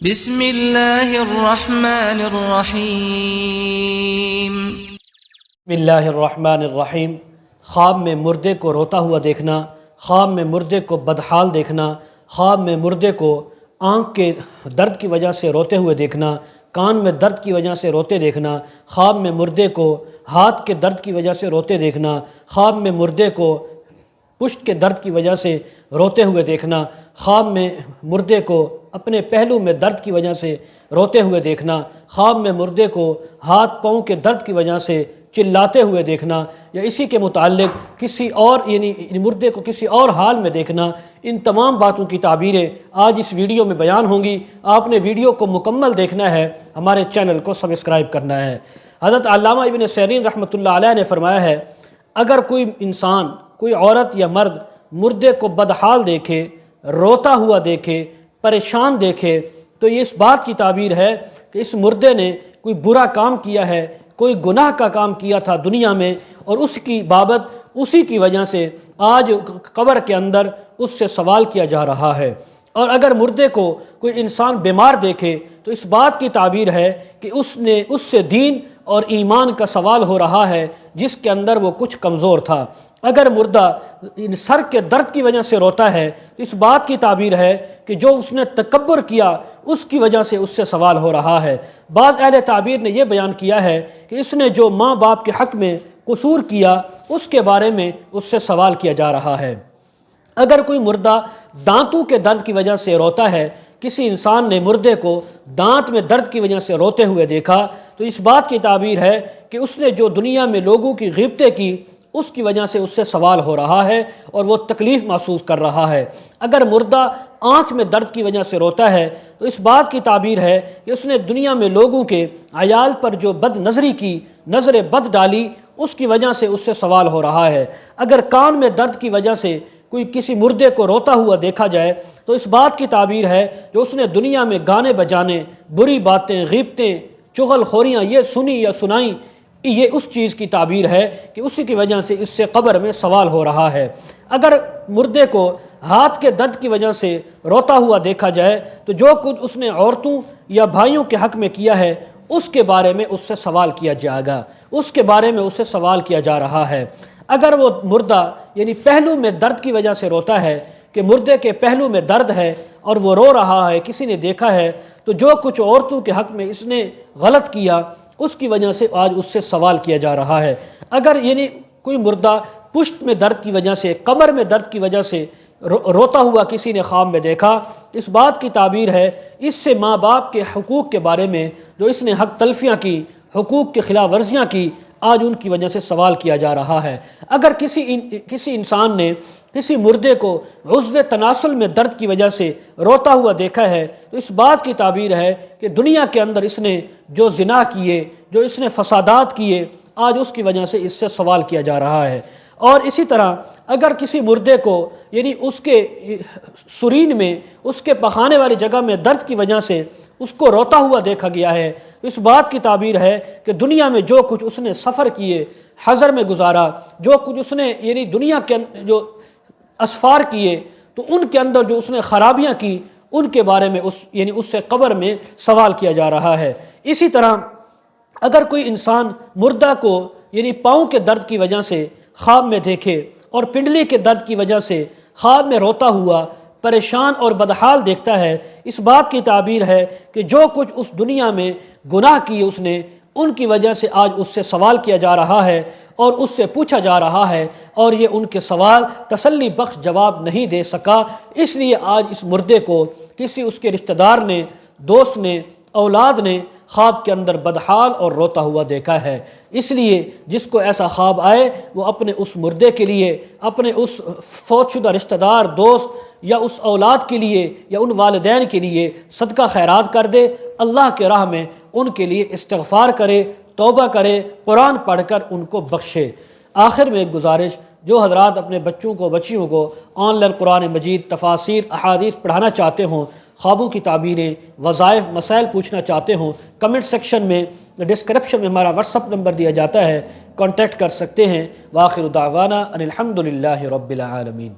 بسم اللہ الرحمن الرحیم۔ بسم اللہ الرحمن الرحیم۔ خواب میں مردے کو روتا ہوا دیکھنا، خواب میں مردے کو بدحال دیکھنا، خواب میں مردے کو آنکھ کے درد کی وجہ سے روتے ہوئے دیکھنا، کان میں درد کی وجہ سے روتے دیکھنا، خواب میں مردے کو ہاتھ کے درد کی وجہ سے روتے دیکھنا، خواب میں مردے کو پشت کے درد کی وجہ سے روتے ہوئے دیکھنا، خواب میں مردے کو اپنے پہلو میں درد کی وجہ سے روتے ہوئے دیکھنا، خواب میں مردے کو ہاتھ پاؤں کے درد کی وجہ سے چلاتے ہوئے دیکھنا، یا اسی کے متعلق کسی اور مردے کو کسی اور حال میں دیکھنا، ان تمام باتوں کی تعبیریں آج اس ویڈیو میں بیان ہوں گی۔ آپ نے ویڈیو کو مکمل دیکھنا ہے، ہمارے چینل کو سبسکرائب کرنا ہے۔ حضرت علامہ ابن سیرین رحمۃ اللہ علیہ نے فرمایا ہے، اگر کوئی انسان، کوئی عورت یا مرد مردے کو بدحال دیکھے، روتا ہوا دیکھے، پریشان دیکھے، تو یہ اس بات کی تعبیر ہے کہ اس مردے نے کوئی برا کام کیا ہے، کوئی گناہ کا کام کیا تھا دنیا میں، اور اس کی بابت اسی کی وجہ سے آج قبر کے اندر اس سے سوال کیا جا رہا ہے۔ اور اگر مردے کو کوئی انسان بیمار دیکھے تو اس بات کی تعبیر ہے کہ اس سے دین اور ایمان کا سوال ہو رہا ہے جس کے اندر وہ کچھ کمزور تھا۔ اگر مردہ سر کے درد کی وجہ سے روتا ہے تو اس بات کی تعبیر ہے کہ جو اس نے تکبر کیا اس کی وجہ سے اس سے سوال ہو رہا ہے۔ بعض اہل تعبیر نے یہ بیان کیا ہے کہ اس نے جو ماں باپ کے حق میں قصور کیا اس کے بارے میں اس سے سوال کیا جا رہا ہے۔ اگر کوئی مردہ دانتوں کے درد کی وجہ سے روتا ہے، کسی انسان نے مردے کو دانت میں درد کی وجہ سے روتے ہوئے دیکھا تو اس بات کی تعبیر ہے کہ اس نے جو دنیا میں لوگوں کی غیبتیں کی اس کی وجہ سے اس سے سوال ہو رہا ہے اور وہ تکلیف محسوس کر رہا ہے۔ اگر مردہ آنکھ میں درد کی وجہ سے روتا ہے تو اس بات کی تعبیر ہے کہ اس نے دنیا میں لوگوں کے عیال پر جو بد نظری کی، نظر بد ڈالی، اس کی وجہ سے اس سے سوال ہو رہا ہے۔ اگر کان میں درد کی وجہ سے کوئی کسی مردے کو روتا ہوا دیکھا جائے تو اس بات کی تعبیر ہے جو اس نے دنیا میں گانے بجانے، بری باتیں، غیبتیں، چغل خوریاں یہ سنی یا سنائیں، یہ اس چیز کی تعبیر ہے کہ اسی کی وجہ سے اس سے قبر میں سوال ہو رہا ہے۔ اگر مردے کو ہاتھ کے درد کی وجہ سے روتا ہوا دیکھا جائے تو جو کچھ اس نے عورتوں یا بھائیوں کے حق میں کیا ہے اس کے بارے میں اس سے سوال کیا جائے گا، اس کے بارے میں اس سے سوال کیا جا رہا ہے۔ اگر وہ مردہ پہلو میں درد کی وجہ سے روتا ہے کہ مردے کے پہلو میں درد ہے اور وہ رو رہا ہے، کسی نے دیکھا ہے، تو جو کچھ عورتوں کے حق میں اس نے غلط کیا اس کی وجہ سے آج اس سے سوال کیا جا رہا ہے۔ اگر کوئی مردہ پشت میں درد کی وجہ سے، کمر میں درد کی وجہ سے روتا ہوا کسی نے خواب میں دیکھا، اس بات کی تعبیر ہے اس سے ماں باپ کے حقوق کے بارے میں جو اس نے حق تلفیاں کی، حقوق کی خلاف ورزیاں کی، آج ان کی وجہ سے سوال کیا جا رہا ہے۔ اگر کسی انسان نے کسی مردے کو عضو تناسل میں درد کی وجہ سے روتا ہوا دیکھا ہے تو اس بات کی تعبیر ہے کہ دنیا کے اندر اس نے جو زنا کیے، جو اس نے فسادات کیے، آج اس کی وجہ سے اس سے سوال کیا جا رہا ہے۔ اور اسی طرح اگر کسی مردے کو اس کے سرین میں، اس کے پخانے والی جگہ میں درد کی وجہ سے اس کو روتا ہوا دیکھا گیا ہے، اس بات کی تعبیر ہے کہ دنیا میں جو کچھ اس نے سفر کیے، حضر میں گزارا، جو کچھ اس نے دنیا کے جو اسفار کیے، تو ان کے اندر جو اس نے خرابیاں کی ان کے بارے میں اس سے قبر میں سوال کیا جا رہا ہے۔ اسی طرح اگر کوئی انسان مردہ کو پاؤں کے درد کی وجہ سے خواب میں دیکھے اور پنڈلی کے درد کی وجہ سے خواب میں روتا ہوا پریشان اور بدحال دیکھتا ہے، اس بات کی تعبیر ہے کہ جو کچھ اس دنیا میں گناہ کیے اس نے، ان کی وجہ سے آج اس سے سوال کیا جا رہا ہے اور اس سے پوچھا جا رہا ہے، اور یہ ان کے سوال تسلی بخش جواب نہیں دے سکا، اس لیے آج اس مردے کو کسی اس کے رشتہ دار نے، دوست نے، اولاد نے خواب کے اندر بدحال اور روتا ہوا دیکھا ہے۔ اس لیے جس کو ایسا خواب آئے وہ اپنے اس مردے کے لیے، اپنے اس فوت شدہ رشتہ دار، دوست یا اس اولاد کے لیے یا ان والدین کے لیے صدقہ خیرات کر دے، اللہ کے راہ میں ان کے لیے استغفار کرے، توبہ کرے، قرآن پڑھ کر ان کو بخشے۔ آخر میں ایک گزارش، جو حضرات اپنے بچوں کو، بچیوں کو آن لائن قرآن مجید، تفاسیر، احادیث پڑھانا چاہتے ہوں، خوابوں کی تعبیریں، وظائف، مسائل پوچھنا چاہتے ہوں، کمنٹ سیکشن میں، ڈسکرپشن میں ہمارا واٹس ایپ نمبر دیا جاتا ہے، کانٹیکٹ کر سکتے ہیں۔ وآخر دعوانا ان الحمد للہ رب العالمین۔